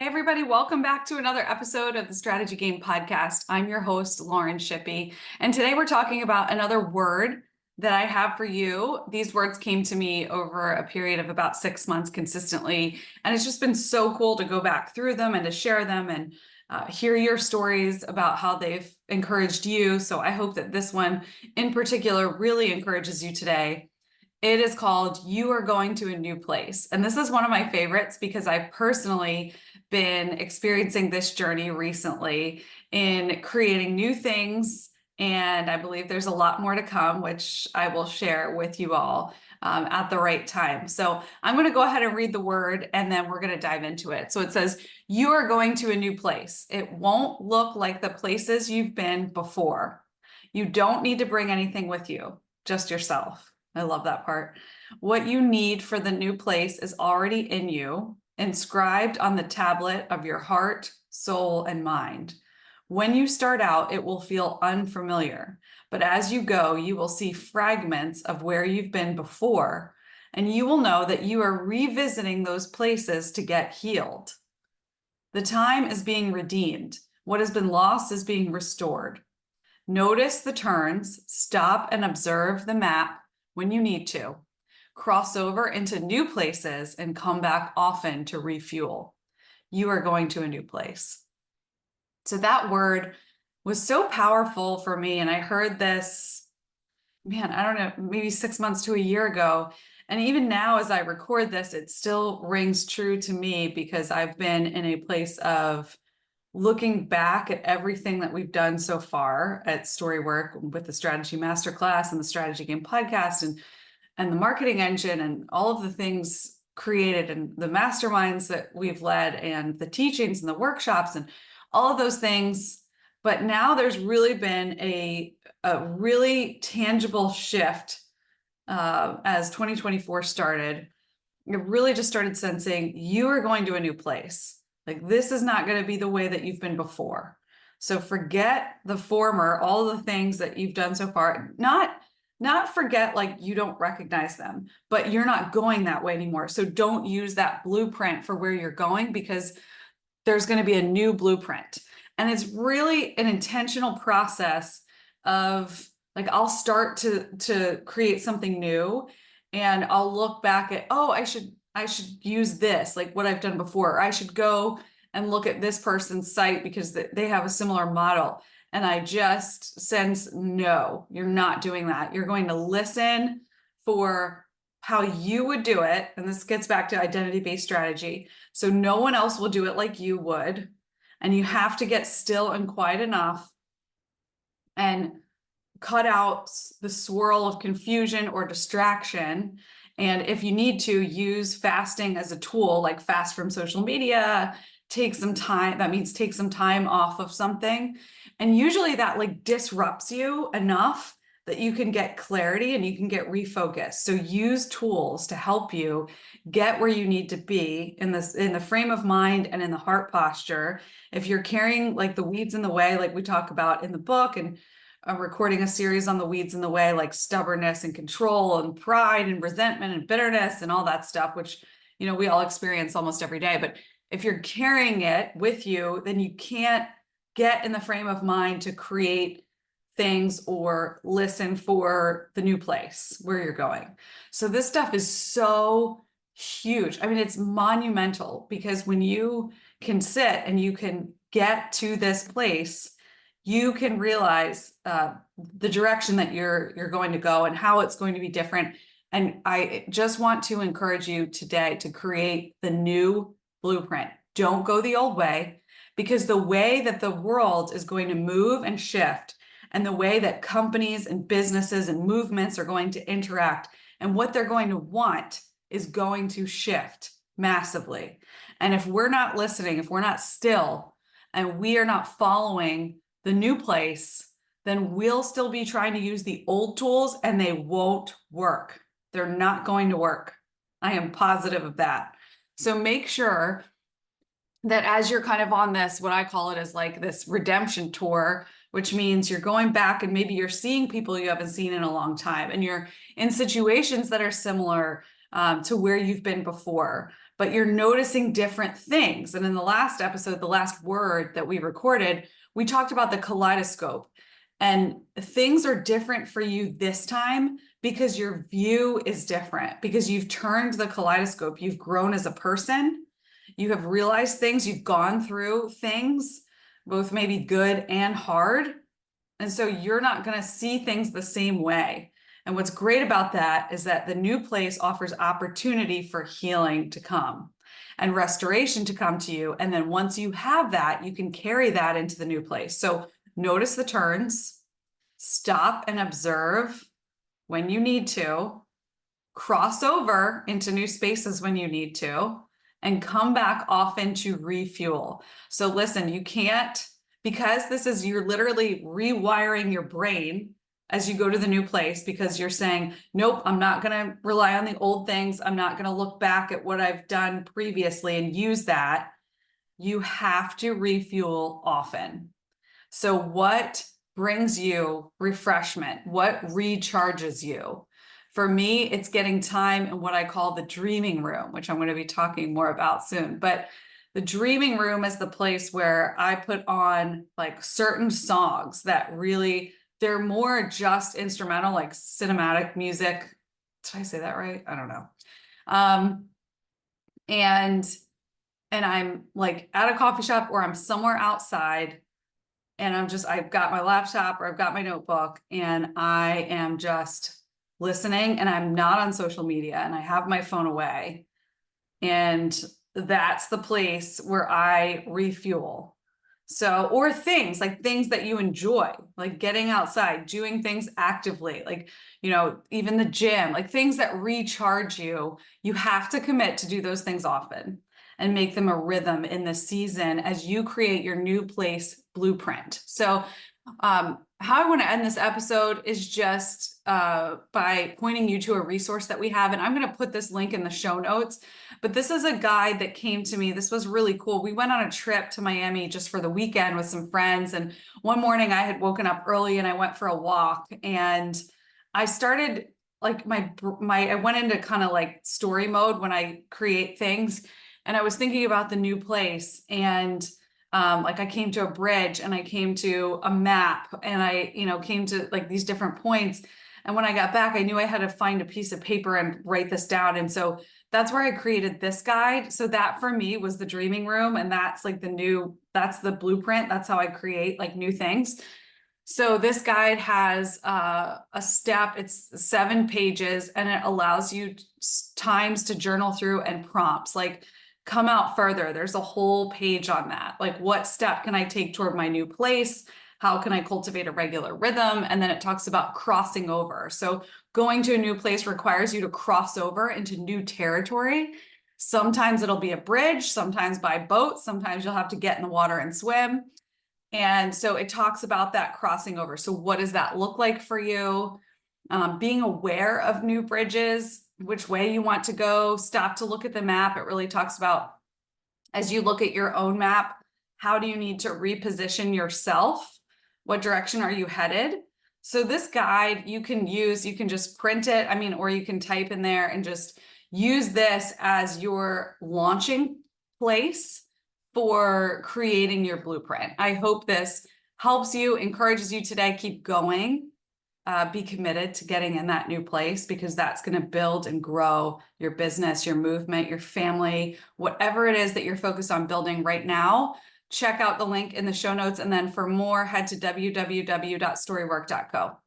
Hey everybody, welcome back to another episode of the Strategy Game Podcast. I'm your host, Lauren Shippey, and today we're talking about another word that I have for you. These words came to me over a period of about 6 months consistently, and it's just been so cool to go back through them and to share them and hear your stories about how they've encouraged you. So I hope that this one in particular really encourages you today. It is called You Are Going to a New Place. And this is one of my favorites because I've personally been experiencing this journey recently in creating new things. And I believe there's a lot more to come, which I will share with you all at the right time. So I'm going to go ahead and read the word and then we're going to dive into it. So it says, you are going to a new place. It won't look like the places you've been before. You don't need to bring anything with you, just yourself. I love that part. What you need for the new place is already in you, inscribed on the tablet of your heart, soul, and mind. When you start out, it will feel unfamiliar, but as you go, you will see fragments of where you've been before, and you will know that you are revisiting those places to get healed. The time is being redeemed. What has been lost is being restored. Notice the turns, stop and observe the map when you need to. Cross over into new places and come back often to refuel. You are going to a new place. So that word was so powerful for me. And I heard this, man, I don't know, maybe 6 months to a year ago. And even now, as I record this, it still rings true to me because I've been in a place of looking back at everything that we've done so far at Storywork with the Strategy Masterclass and the Strategy Game Podcast and the marketing engine and all of the things created and the masterminds that we've led and the teachings and the workshops and all of those things. But now there's really been a really tangible shift as 2024 started. I really just started sensing you are going to a new place. Like, this is not going to be the way that you've been before. So forget the former, all the things that you've done so far. Not forget like you don't recognize them, but you're not going that way anymore. So don't use that blueprint for where you're going because there's going to be a new blueprint. And it's really an intentional process of like, I'll start to create something new and I'll look back at, oh, I should use this, like what I've done before. Or I should go and look at this person's site because they have a similar model. And I just sense, no, you're not doing that. You're going to listen for how you would do it. And this gets back to identity-based strategy. So no one else will do it like you would. And you have to get still and quiet enough and cut out the swirl of confusion or distraction. And if you need to, use fasting as a tool, like fast from social media, take some time. That means take some time off of something. And usually that like disrupts you enough that you can get clarity and you can get refocused. So use tools to help you get where you need to be in the frame of mind and in the heart posture. If you're carrying like the weeds in the way, like we talk about in the book, and I'm recording a series on the weeds in the way, like stubbornness and control and pride and resentment and bitterness and all that stuff, which, you know, we all experience almost every day. But if you're carrying it with you, then you can't get in the frame of mind to create things or listen for the new place where you're going. So this stuff is so huge. I mean, it's monumental because when you can sit and you can get to this place, you can realize the direction that you're going to go and how it's going to be different. And I just want to encourage you today to create the new blueprint. Don't go the old way, because the way that the world is going to move and shift, and the way that companies and businesses and movements are going to interact and what they're going to want is going to shift massively. And if we're not listening, if we're not still, and we are not following the new place, then we'll still be trying to use the old tools and they won't work. They're not going to work. I am positive of that. So make sure that as you're kind of on this, what I call it is like this redemption tour, which means you're going back and maybe you're seeing people you haven't seen in a long time and you're in situations that are similar to where you've been before. but you're noticing different things. And in the last episode, the last word that we recorded, we talked about the kaleidoscope, and things are different for you this time because your view is different, because you've turned the kaleidoscope, you've grown as a person, you have realized things, you've gone through things, both maybe good and hard. And so you're not going to see things the same way. And what's great about that is that the new place offers opportunity for healing to come and restoration to come to you. And then once you have that, you can carry that into the new place. So notice the turns, stop and observe when you need to, cross over into new spaces when you need to, and come back often to refuel. So listen, you can't, because this is, you're literally rewiring your brain as you go to the new place, because you're saying, nope, I'm not going to rely on the old things. I'm not going to look back at what I've done previously and use that. You have to refuel often. So what brings you refreshment? What recharges you? For me, it's getting time in what I call the dreaming room, which I'm going to be talking more about soon. But the dreaming room is the place where I put on like certain songs that really, they're more just instrumental, like cinematic music. Did I say that right? I don't know. And I'm like at a coffee shop or I'm somewhere outside, and I've got my laptop or I've got my notebook, and I am just listening, and I'm not on social media, and I have my phone away. And that's the place where I refuel. So, or things that you enjoy, like getting outside, doing things actively, like, even the gym, like things that recharge you. You have to commit to do those things often and make them a rhythm in the season as you create your new place blueprint. So, how I want to end this episode is just by pointing you to a resource that we have. And I'm going to put this link in the show notes. But this is a guide that came to me. This was really cool. We went on a trip to Miami just for the weekend with some friends. And one morning I had woken up early and I went for a walk. And I started like I went into kind of like story mode when I create things. And I was thinking about the new place, and like I came to a bridge, and I came to a map, and I, came to like these different points. And when I got back, I knew I had to find a piece of paper and write this down. And so that's where I created this guide. So that for me was the dreaming room. And that's like that's the blueprint. That's how I create like new things. So this guide has a step, it's 7 pages, and it allows you times to journal through and prompts, like come out further. There's a whole page on that. Like, what step can I take toward my new place? How can I cultivate a regular rhythm? And then it talks about crossing over. So going to a new place requires you to cross over into new territory. Sometimes it'll be a bridge, sometimes by boat, sometimes you'll have to get in the water and swim. And so it talks about that crossing over. So what does that look like for you? Being aware of new bridges, which way you want to go, stop to look at the map. It really talks about, as you look at your own map, how do you need to reposition yourself? What direction are you headed? So this guide you can just print it, or you can type in there and just use this as your launching place for creating your blueprint. I hope this helps you, encourages you today. Keep going. Be committed to getting in that new place, because that's going to build and grow your business, your movement, your family, whatever it is that you're focused on building right now. Check out the link in the show notes. And then for more, head to www.storywork.co.